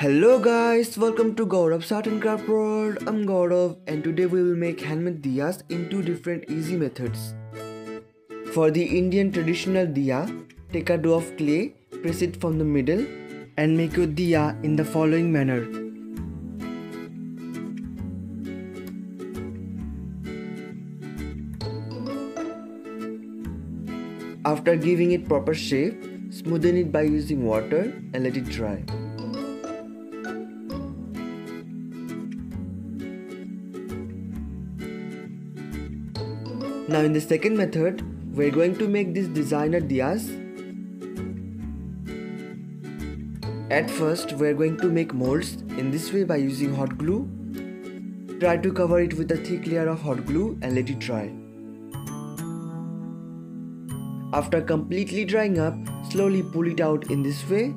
Hello guys, welcome to gourabsartcraftworld. I'm Gaurav and today we will make handmade diyas in two different easy methods. For the Indian traditional diya, take a dough of clay, press it from the middle and make your diya in the following manner. After giving it proper shape, smoothen it by using water and let it dry. Now in the second method, we are going to make these designer diyas. At first, we are going to make molds in this way by using hot glue. Try to cover it with a thick layer of hot glue and let it dry. After completely drying up, slowly pull it out in this way.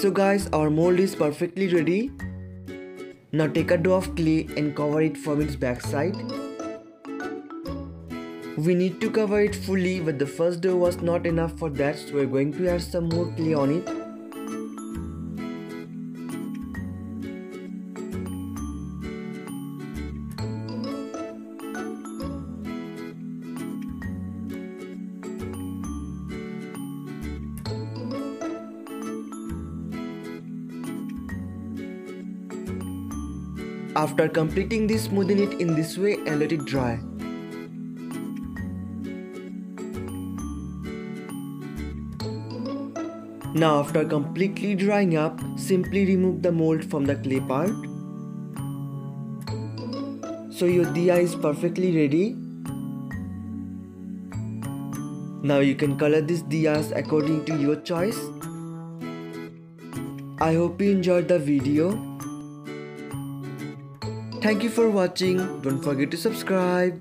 So guys, our mold is perfectly ready. Now take a dough of clay and cover it from its backside. We need to cover it fully, but the first dough was not enough for that, so we're going to add some more clay on it. After completing this, smoothen it in this way and let it dry. Now after completely drying up, simply remove the mold from the clay part. So your diya is perfectly ready. Now you can color these diyas according to your choice. I hope you enjoyed the video. Thank you for watching. Don't forget to subscribe.